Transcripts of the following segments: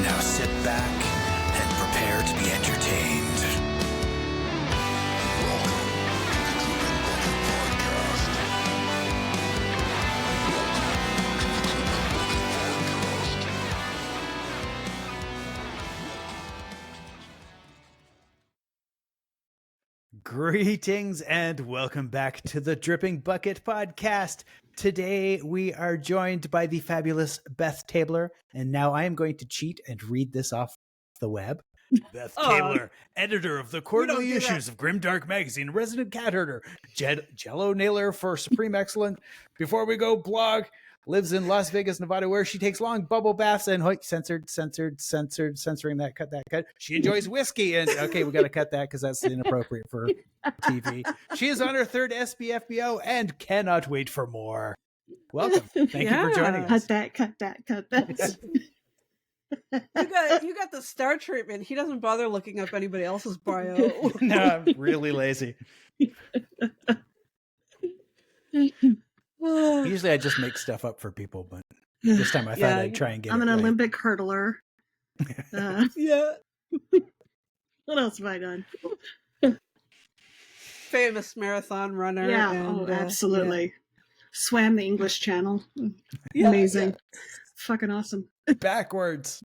Now sit back and prepare to be entertained. Greetings and welcome back to the Dripping Bucket Podcast. Today we are joined by the fabulous Beth Tabler, and now I am going to cheat and read this off the web. Beth Tabler, editor of the quarterly issues of Grimdark Magazine, resident cat herder, Jello nailer for supreme excellence. Before we go, blog, lives in Las Vegas, Nevada, where she takes long bubble baths and censoring that, cut. She enjoys whiskey and okay, we got to cut that because that's inappropriate for TV. She is on her third SBFBO and cannot wait for more. Welcome. Thank you for joining us. Cut that. You got the star treatment. He doesn't bother looking up anybody else's bio. No, I'm really lazy. Usually I just make stuff up for people, but this time I thought I'd try and get I'm it an right. Olympic hurdler. Yeah. What else have I done? Famous marathon runner. Yeah, and, absolutely. Swam the English Channel. Yeah, Amazing. yeah. Fucking awesome. Backwards.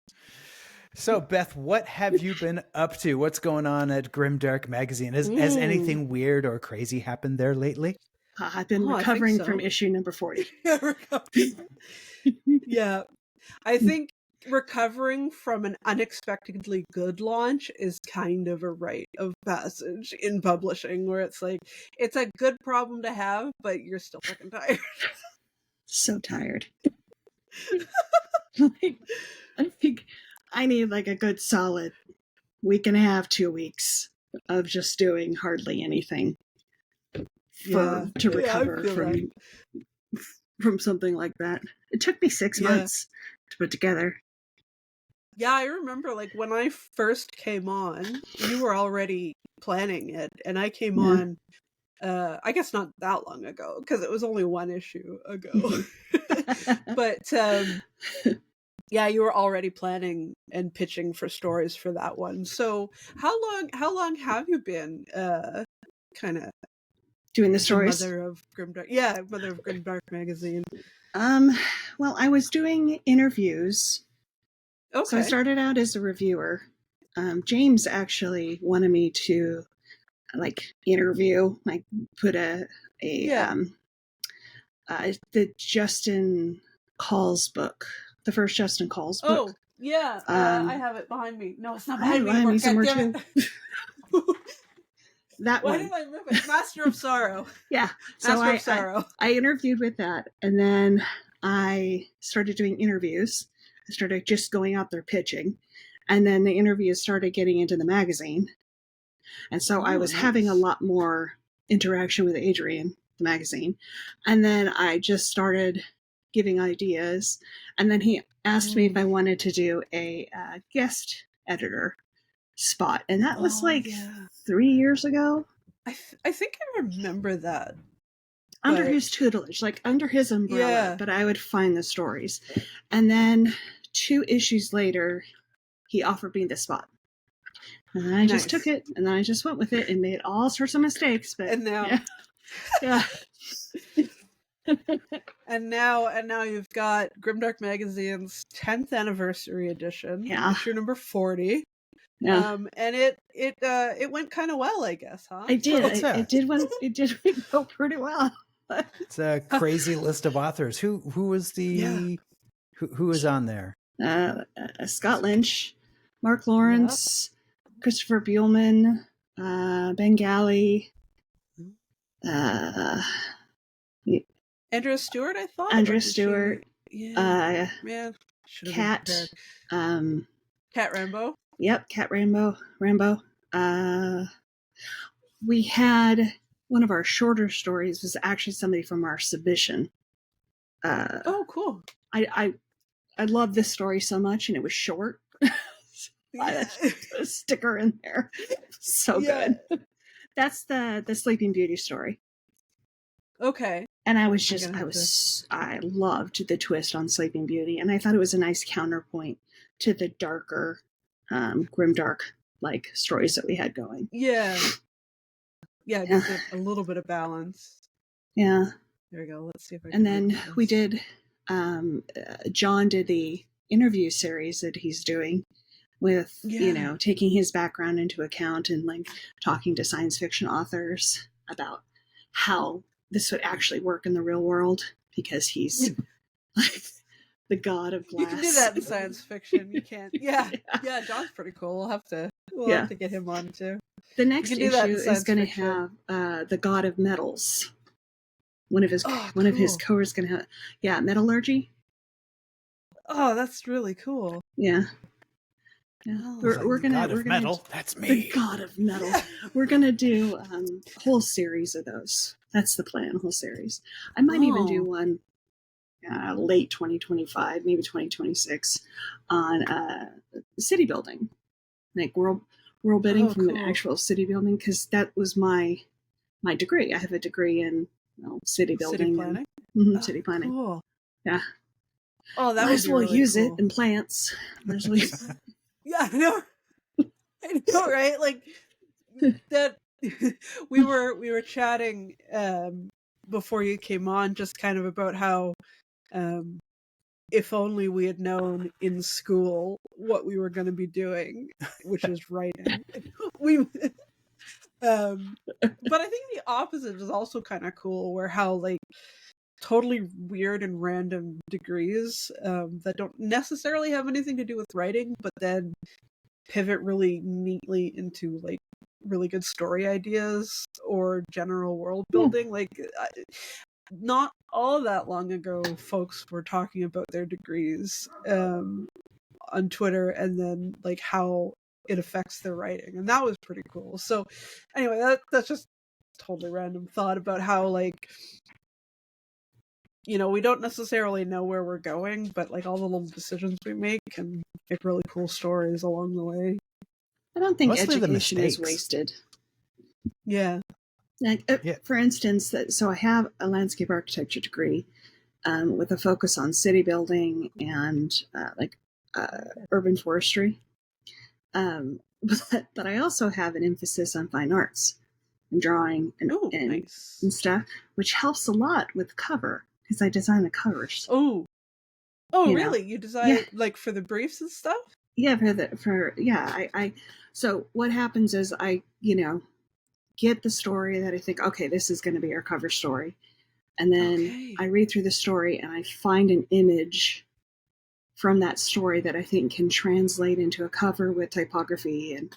So, Beth, what have you been up to? What's going on at Grimdark Magazine? Has anything weird or crazy happened there lately? I've been recovering from issue number 40. Yeah. I think recovering from an unexpectedly good launch is kind of a rite of passage in publishing, where it's like, it's a good problem to have, but you're still fucking tired. So tired. I think I need like a good solid week and a half, 2 weeks of just doing hardly anything to recover from something like that. It took me 6 months to put together. Yeah, I remember like when I first came on, you were already planning it, and I came on I guess not that long ago, because it was only one issue ago. But yeah, you were already planning and pitching for stories for that one. So how long have you been kind of doing the stories? Mother of Grimdark. Yeah, Mother of Grimdark Magazine. Well, I was doing interviews. Okay. So I started out as a reviewer. James actually wanted me to interview, put the Justin Calls book, the first Justin Calls book. Oh, yeah. I have it behind me. No, it's not behind me. Behind me somewhere too. That Why one. did I move it? Master of Sorrow. Yeah. Master of Sorrow. I interviewed with that, and then I started doing interviews. I started just going out there pitching, and then the interviews started getting into the magazine. And so I was having a lot more interaction with Adrian, the magazine. And then I just started giving ideas. And then he asked me if I wanted to do a guest editor spot. And that was 3 years ago. I think I remember that. Under his tutelage, under his umbrella, but I would find the stories. And then 2 issues later, he offered me the spot. And I just took it, and then I just went with it and made all sorts of mistakes. But and now, and now you've got Grimdark Magazine's 10th anniversary edition, issue number 40. Yeah. And it went kind of well, I guess, huh? I did. It did go pretty well. It's a crazy list of authors. Who was the who was on there? Scott Lynch, Mark Lawrence, Christopher Buehlman, Bengali, Andrea Stewart, I thought. Andrea Stewart. Cat. Cat Rambo. Yep, Cat Rambo. We had one of our shorter stories was actually somebody from our submission. Oh, cool. I love this story so much, and it was short. I put a sticker in there. So good. That's the Sleeping Beauty story. Okay. And I loved the twist on Sleeping Beauty, and I thought it was a nice counterpoint to the darker, grimdark like stories that we had going. Yeah, just a little bit of balance. Yeah. There we go. Let's see if I can. And then we did. John did the interview series that he's doing with taking his background into account and like talking to science fiction authors about how this would actually work in the real world, because he's like the god of glass. You can do that in science fiction. You can't. Yeah. John's pretty cool. We'll have to get him on too. The next issue is going to have the god of metals. One of his covers going to have metallurgy. Oh, that's really cool. Yeah. Oh, we're gonna metal. That's me. The god of metal. We're gonna do a whole series of those. That's the plan. A whole series. I might even do one late 2025, maybe 2026, on city building, like world building from an actual city building, because that was my degree. I have a degree in city building, planning. City planning. Cool. Yeah. Oh, that might as well really use cool. it in plants. Yeah, I know, right? Like that. we were chatting before you came on, just kind of about how if only we had known in school what we were going to be doing, which is writing. But I think the opposite is also kind of cool, where how like totally weird and random degrees that don't necessarily have anything to do with writing, but then pivot really neatly into like really good story ideas or general world building. Like not all that long ago, folks were talking about their degrees on Twitter, and then like how it affects their writing, and that was pretty cool. So anyway, that's just totally random thought about how like, we don't necessarily know where we're going, but like all the little decisions we make can make really cool stories along the way. I don't think education is wasted. Yeah. Like, for instance, so I have a landscape architecture degree with a focus on city building and urban forestry. But I also have an emphasis on fine arts and drawing and nice. and stuff, which helps a lot with cover, because I design the covers. Oh, really? You design like for the briefs and stuff? Yeah, I so what happens is I get the story that I think, okay, this is going to be our cover story, and then I read through the story and I find an image from that story that I think can translate into a cover with typography and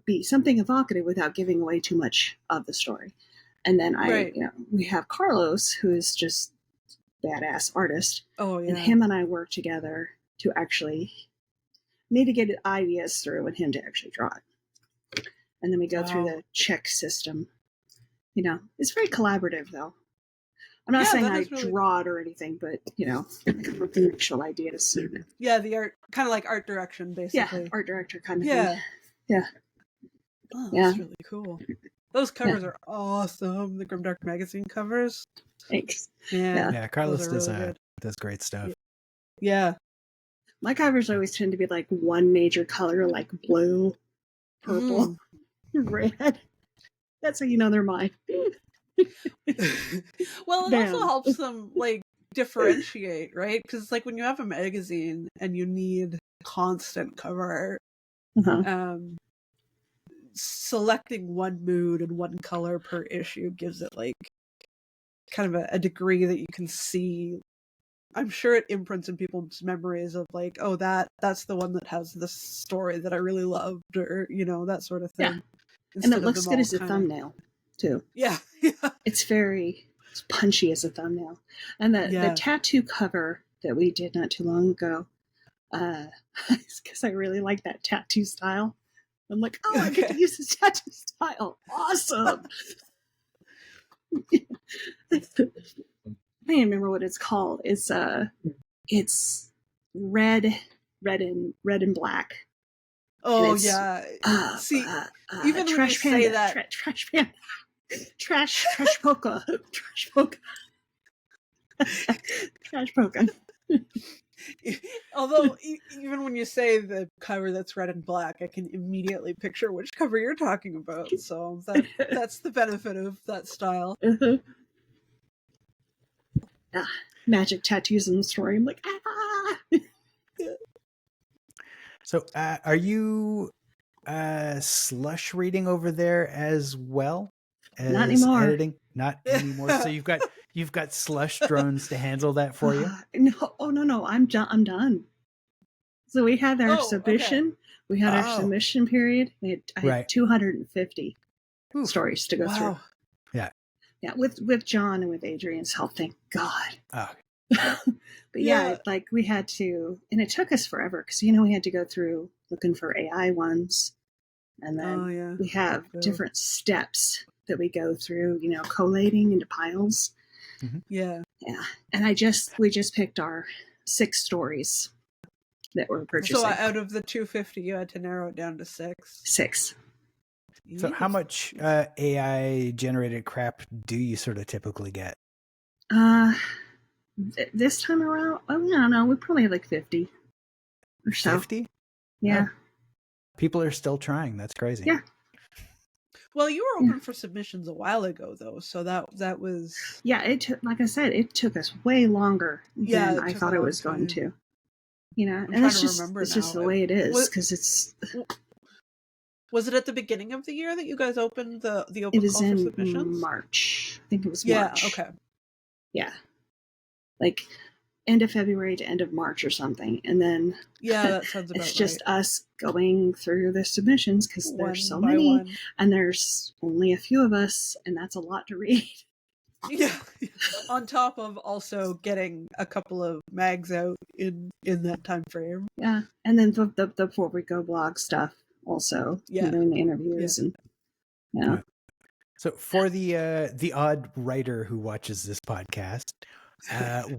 be something evocative without giving away too much of the story. And then we have Carlos, who is just badass artist. Oh yeah. And him and I work together to actually get ideas through and him to actually draw it. And then we go through the check system. It's very collaborative though. I'm not saying I draw it or anything, but the actual idea to see it. Yeah, the art, kind of like art direction, basically. Yeah, art director kind of thing. Yeah. Oh, that's really cool. Those covers are awesome. The Grimdark Magazine covers. Thanks. Yeah, Carlos does really does great stuff. Yeah. My covers always tend to be like one major color, like blue, purple, red. That's how you know they're mine. Well, it also helps them like differentiate, right? Because like when you have a magazine and you need constant cover art, selecting one mood and one color per issue gives it like kind of a degree that you can see. I'm sure it imprints in people's memories of like, oh, that's the one that has this story that I really loved, or that sort of thing. Yeah. And it looks good as a thumbnail too. Yeah. It's punchy as a thumbnail. And the tattoo cover that we did not too long ago, because I really like that tattoo style. I'm like, I get to use this tattoo style. Awesome. I can't remember what it's called. It's red and black. Oh yeah. See, even when you say that, trash panda. Trash polka. Trash polka. Trash polka. Although, even when you say the cover that's red and black, I can immediately picture which cover you're talking about. So that's the benefit of that style. Magic tattoos in the story. I'm like, ah! So, are you slush reading over there as well as Not anymore. editing? Not anymore. So you've got slush drones to handle that for you. No. I'm done. So we had our submission. Okay. We had our submission period. I had 250 stories to go through. Yeah, with John and with Adrian's help, thank God. Oh. But like we had to, and it took us forever because we had to go through looking for AI ones, and then we have different steps that we go through. Collating into piles. Mm-hmm. Yeah, and we just picked our 6 stories that we're purchasing. So out of the 250, you had to narrow it down to 6. 6. So how much AI generated crap do you sort of typically get? This time around, I don't know. We probably had like 50 or so. 50? Yeah. Oh. People are still trying. That's crazy. Yeah. Well, you were open for submissions a while ago, though, so that was. Yeah, like I said, it took us way longer than I thought it was going to. And it's just the way it is because it's. Was it at the beginning of the year that you guys opened the open It was call for in submissions? March. I think it was March. Yeah. Okay. Yeah, like end of February to end of March or something, and then that sounds about it's just us going through the submissions because there's so many, and there's only a few of us, and that's a lot to read. Yeah. On top of also getting a couple of mags out in that time frame. Yeah, and then the Before We Go blog stuff also. In the interviews and. So for the odd writer who watches this podcast,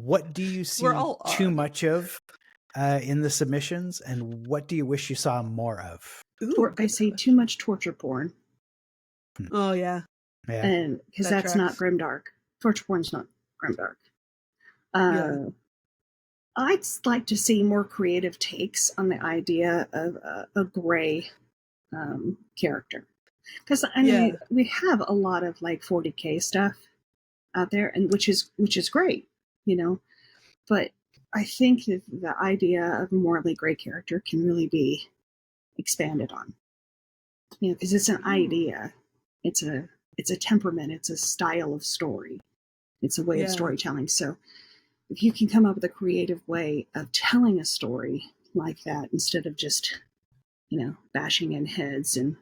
what do you see too much of in the submissions, and what do you wish you saw more of? I see too much torture porn. Oh yeah, and because that's not Grimdark. Torture porn's not Grimdark. I'd like to see more creative takes on the idea of a gray character. Because we have a lot of like 40K stuff out there, and which is great, But I think that the idea of a morally gray character can really be expanded on, because it's an idea, it's a temperament, it's a style of story, it's a way of storytelling. So if you can come up with a creative way of telling a story like that instead of just bashing in heads and.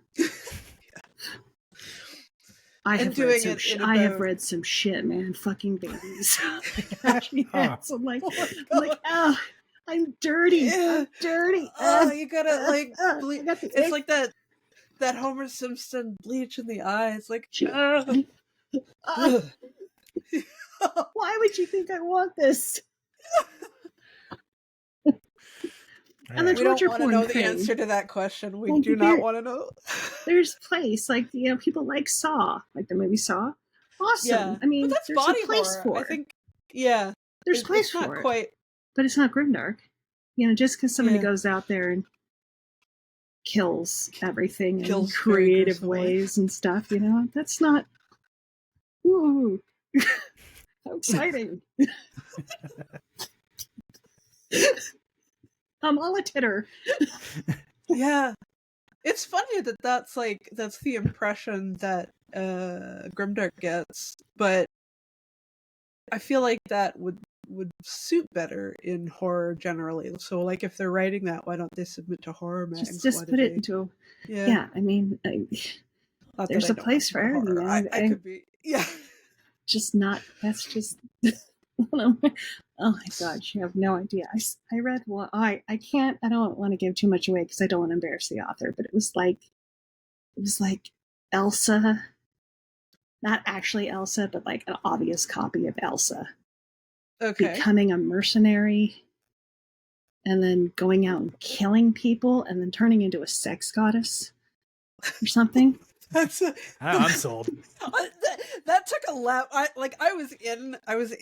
I have read some shit, man. Fucking babies. So I'm dirty. Yeah. I'm dirty. You gotta it's like that Homer Simpson bleach in the eye. It's like, why would you think I want this? And the torture porn. We don't want to know the answer to that question. We do not want to know. There's a place, like, people like Saw, like the movie Saw. Awesome. Yeah. I mean, but that's there's body a place horror. for it. I think, there's a place for it. Quite... But it's not Grimdark. Just because somebody goes out there and kills everything in creative ways and stuff, that's not. Ooh, how exciting! I'm all a titter. Yeah. It's funny that's the impression that Grimdark gets, but I feel like that would suit better in horror generally. So like if they're writing that, why don't they submit to horror mags? Just put it into I mean, there's a place for everything. I could be just not. That's just. Oh my God, you have no idea. I read one. I can't. I don't want to give too much away because I don't want to embarrass the author. But it was like Elsa, not actually Elsa, but like an obvious copy of Elsa. Okay. Becoming a mercenary, and then going out and killing people, and then turning into a sex goddess or something. That's I'm sold. that took a lap. I was in. I was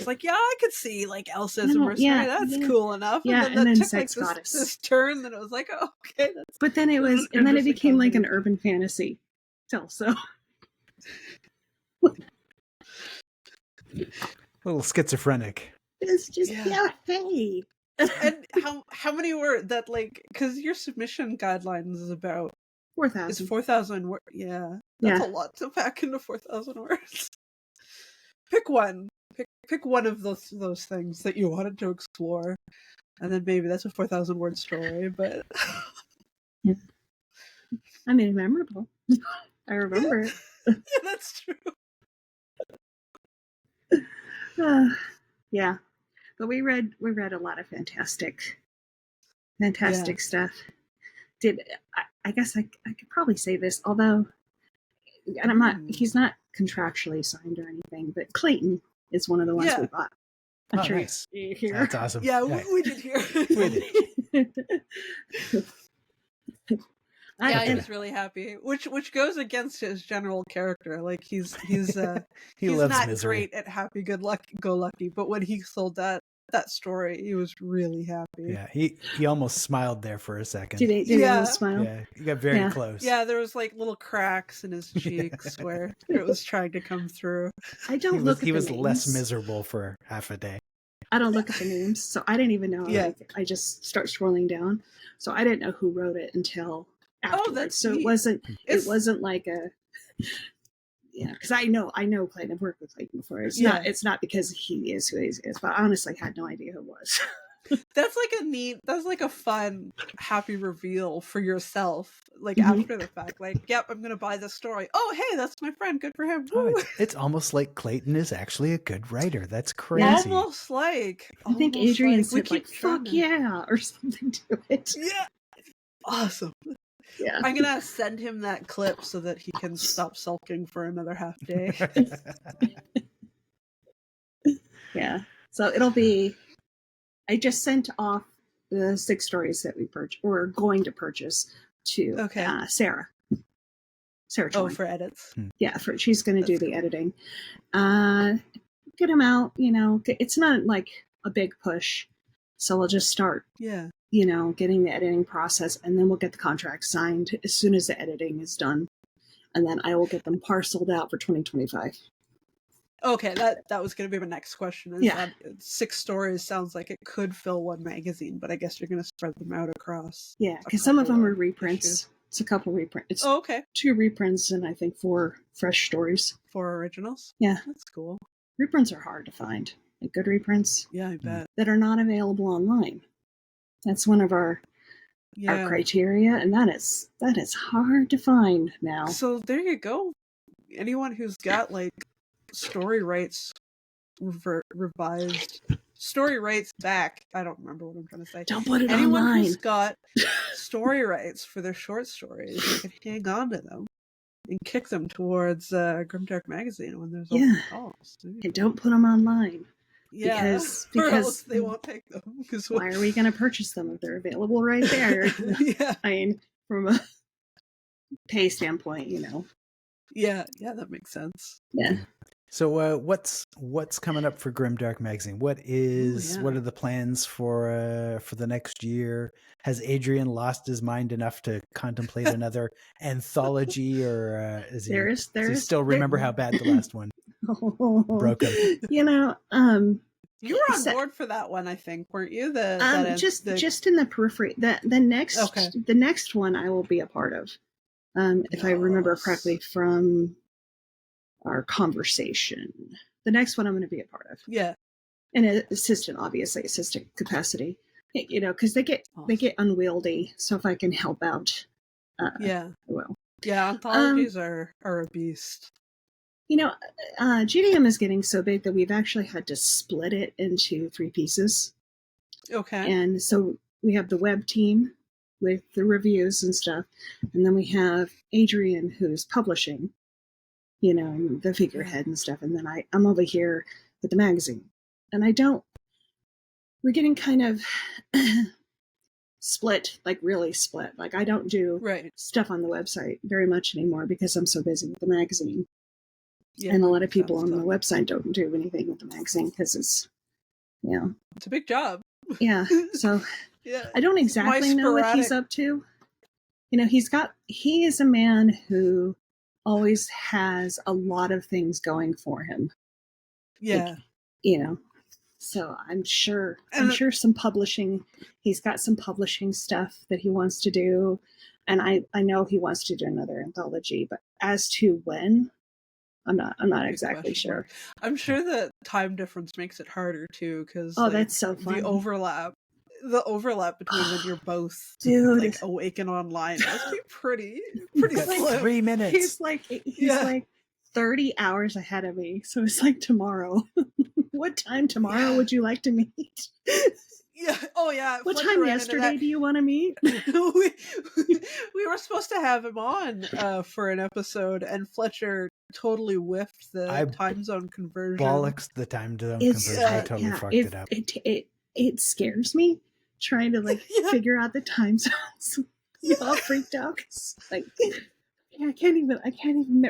like, yeah, I could see like Elsa as a mercenary. That's cool enough. Yeah, and then that took Sex like Goddess. this turn. That it was like, oh, okay. But then it was, and then it became like an urban fantasy. So. A little schizophrenic. It's just hey. And how many were that, like, because your submission guidelines is about 4,000. It's 4,000 words. Yeah, that's a lot to pack into 4,000 words. Pick one. Pick one of those things that you wanted to explore, and then maybe that's a 4,000 word story. But I mean, memorable. I remember it. Yeah, that's true. Yeah, but we read a lot of fantastic stuff. I guess I could probably say this, although, and I'm not. He's not contractually signed or anything, but Clayton is one of the ones we bought. I'm sure nice. you hear. That's awesome. Yeah, we did hear. We did. I was really happy, which goes against his general character. Like he's he's loves not misery. great at happy-go-lucky, but when he sold that story, he was really happy. Yeah, he almost smiled there for a second. Did he almost smile? Yeah, he got very close. Yeah, there was like little cracks in his cheeks where it was trying to come through. I don't look at the names. He was less miserable for half a day. I don't look at the names, so I didn't even know. Yeah. I just start scrolling down, so I didn't know who wrote it until afterwards. Oh, that's so neat. It wasn't like a. Yeah, because I know Clayton. I've worked with Clayton before. It's not because he is who he is, but I honestly had no idea who it was. That's like a fun, happy reveal for yourself. Like after the fact, like, yep, I'm gonna buy this story. Oh, hey, that's my friend. Good for him. It's almost like Clayton is actually a good writer. That's crazy. Almost like I think Adrian said like "fuck yeah" or something to it. Yeah, awesome. Yeah, I'm gonna send him that clip so that he can stop sulking for another half day. Yeah, so it'll be. I just sent off the 6 stories that we we're going to purchase to Sarah. Oh, for edits. Yeah, she's going to do the editing. Get them out. It's not like a big push, so we'll just start. Yeah. Getting the editing process, and then we'll get the contract signed as soon as the editing is done, and then I will get them parceled out for 2025. Okay, that was going to be my next question. That 6 stories sounds like it could fill one magazine, but I guess you're going to spread them out across. Yeah, because some of them are reprints. Issues. It's a couple reprints. Oh, okay. 2 reprints and I think 4 fresh stories. 4 originals? Yeah. That's cool. Reprints are hard to find. Like good reprints. Yeah, I bet. That are not available online. That's one of our criteria, and that is hard to find now. So there you go. Anyone who's got like story rights revised, story rights back. I don't remember what I'm trying to say. Don't put it Anyone online. Who's got story rights for their short stories, you can hang on to them and kick them towards Grimdark Magazine when there's open calls. And don't put them online. Yeah, because or else they won't take them. Why are we going to purchase them if they're available right there? Yeah, I mean, from a pay standpoint, Yeah, that makes sense. Yeah. So what's coming up for Grimdark Magazine? What are the plans for the next year? Has Adrian lost his mind enough to contemplate another anthology, or does he still remember how bad the last one broke him? You were on board for that one, I think, weren't you? Just in the periphery. The next one I will be a part of, if I remember correctly from our conversation. The next one I'm going to be a part of. Yeah. And an assistant capacity. Because they get unwieldy. So if I can help out, I will. Yeah, anthologies are a beast. GDM is getting so big that we've actually had to split it into 3 pieces. Okay. And so we have the web team with the reviews and stuff, and then we have Adrian who's publishing, the figurehead and stuff, and then I'm over here with the magazine. And we're getting kind of split, like really split. Like I don't do Right. stuff on the website very much anymore because I'm so busy with the magazine. Yeah. And a lot of people on the Sounds website don't do anything with the magazine because it's, you know, it's a big job. yeah. So Yeah. I don't exactly know what he's up to. You know, he is a man who always has a lot of things going for him. Yeah. Like, you know, so I'm sure he's got some publishing stuff that he wants to do. And I know he wants to do another anthology, but as to when, I'm not exactly sure. I'm sure the time difference makes it harder too, because that's so funny. The overlap between when you're both like awake and online must be pretty slim. Like 3 minutes. He's like 30 hours ahead of me, so it's like tomorrow. What time tomorrow would you like to meet? Yeah. Oh yeah. What time yesterday do you want to meet? we were supposed to have him on for an episode, and Fletcher totally whiffed the time zone conversion. Bollocks the time zone conversion. I totally fucked it up. It scares me trying to figure out the time zones. You all freaked out. Like, I can't even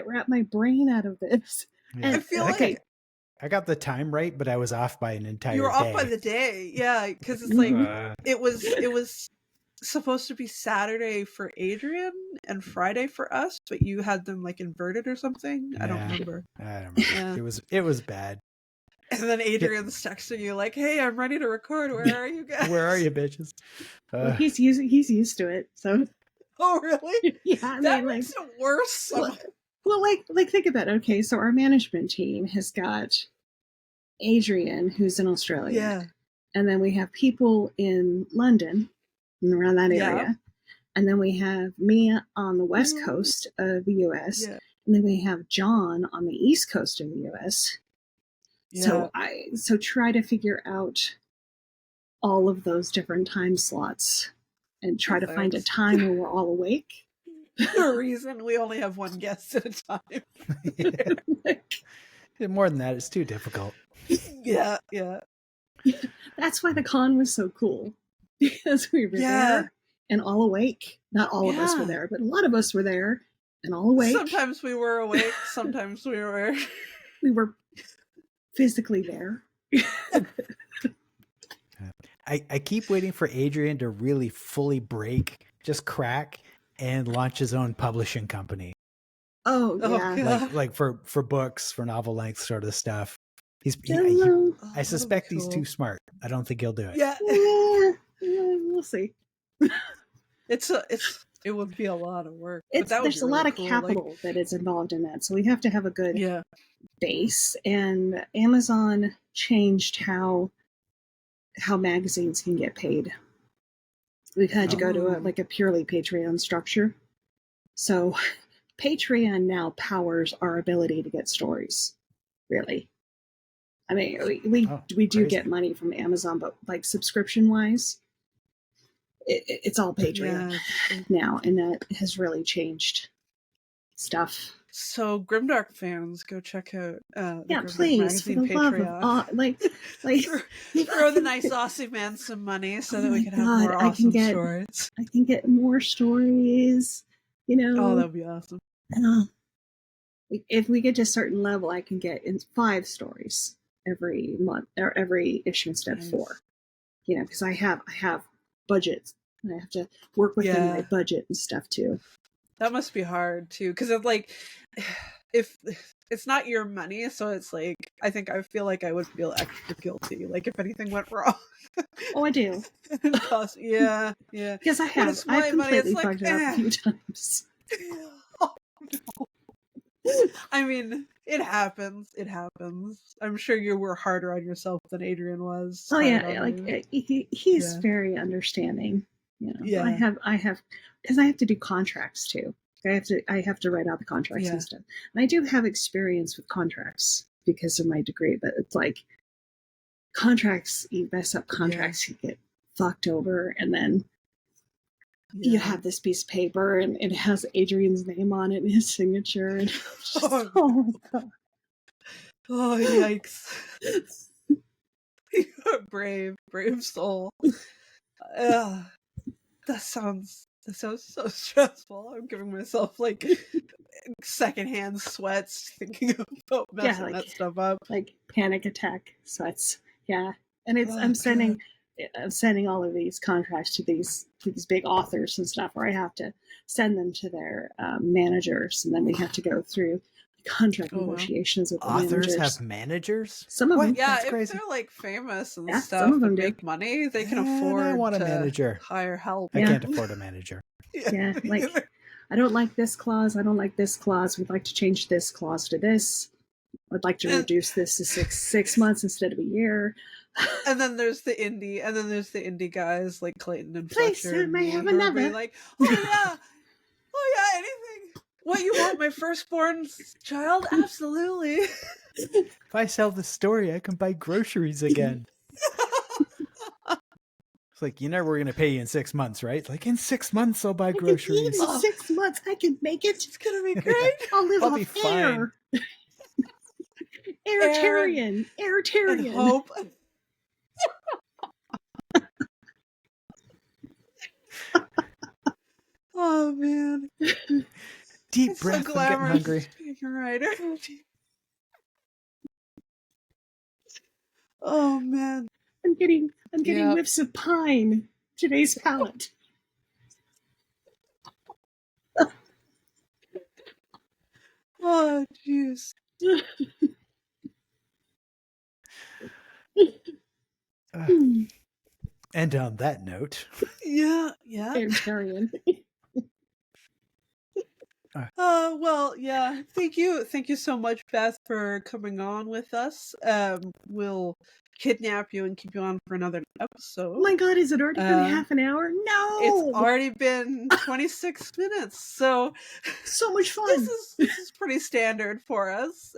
wrap my brain out of this. Yeah. And I feel like I got the time right, but I was off by an entire day. You were off by the day, yeah, because it's like it was supposed to be Saturday for Adrian and Friday for us, but you had them like inverted or something. I don't remember. Yeah. It was bad. And then Adrian's texting you like, "Hey, I'm ready to record. Where are you guys? Where are you, bitches?" Well, he's used to it, so. Oh really? Yeah, that makes it worse. Well, like think about it. Okay, so our management team has got Adrian, who's in Australia. Yeah. And then we have people in London and around that area. And then we have me on the west coast of the US. Yeah. And then we have John on the east coast of the US. Yeah. So try to figure out all of those different time slots and try to find a time where we're all awake. For a reason we only have one guest at a time. More than that, it's too difficult. Yeah. That's why the con was so cool. Because we were there and all awake. Not all of us were there, but a lot of us were there and all awake. Sometimes we were awake, sometimes we were physically there. I keep waiting for Adrian to really fully break, just crack, and launch his own publishing company. Oh yeah, like for books, for novel length sort of stuff. I suspect he's too smart. I don't think he'll do it. Yeah, we'll see. It would be a lot of work. There's a lot of capital that is involved in that, so we have to have a good base. And Amazon changed how magazines can get paid. We've had to go to a purely Patreon structure. So Patreon now powers our ability to get stories. Really, I mean, we do get money from Amazon, but like subscription wise, it's all Patreon now, and that has really changed stuff. So Grimdark fans, go check out the please, for the Patreon. Love of throw the nice Aussie man some money so that we can have more awesome stories. I can get more stories. Oh, that'd be awesome. If we get to a certain level, I can get 5 stories every month or every issue instead of 4. Because I have budgets and I have to work within my budget and stuff too. That must be hard too, because it's like, if it's not your money, so it's like I feel like I would feel extra guilty, like if anything went wrong. Oh, I do. Yeah. Because I've completely fucked it up a few times. Oh, no. I mean, it happens. I'm sure you were harder on yourself than Adrian was. Oh yeah, he's very understanding. I have because I have to do contracts too. I have to write out the contracts and stuff. And I do have experience with contracts because of my degree, but it's like contracts, you mess up contracts, you get fucked over, and then you have this piece of paper and it has Adrian's name on it and his signature, and oh my god. Oh yikes. You're a brave soul. That sounds so stressful. I'm giving myself like secondhand sweats thinking about messing like- that stuff up. Like panic attack sweats. Yeah. And it's Oh, I'm sending all of these contracts to these big authors and stuff, where I have to send them to their managers, and then we have to go through contract Oh, wow. negotiations with the Authors managers. have managers? Some of What? them. Yeah, That's if crazy. they're like famous and Yeah, stuff some of them and do. make money, they can Man, afford I want a to manager. hire help. I Yeah. can't afford a manager. Yeah, like, I don't like this clause. I don't like this clause. We'd like to change this clause to this. I'd like to And- reduce this to six months instead of a year. And then there's the indie guys like Clayton and Please, Fletcher. And may I me have who are being another? Like, oh yeah, anything. What you want, my firstborn child? Absolutely. If I sell this story, I can buy groceries again. It's like, you know, we're going to pay you in 6 months, right? It's like, in 6 months, I'll buy I can eat groceries. in 6 months. I can make it. It's gonna be great. I'll live I'll off be fine. air. Airtarian. And Airtarian. hope. Oh man. Deep It's breath, so I'm getting glamorous hungry. being a writer. Oh man. I'm getting Yeah. whiffs of pine. Today's palette. Oh jeez. And on that note, Yeah. Airtarian. Well, yeah. Thank you so much, Beth, for coming on with us. We'll kidnap you and keep you on for another episode. Oh my god, is it already been half an hour? No! It's already been 26 minutes, so so much fun. this is pretty standard for us.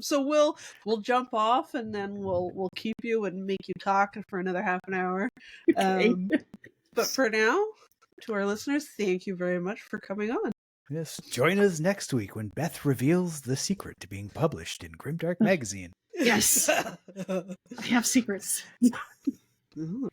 So we'll jump off and then we'll keep you and make you talk for another half an hour. Okay. But for now, to our listeners, thank you very much for coming on. yes, join us next week when Beth reveals the secret to being published in Grimdark Magazine. Yes. I have secrets. Ooh.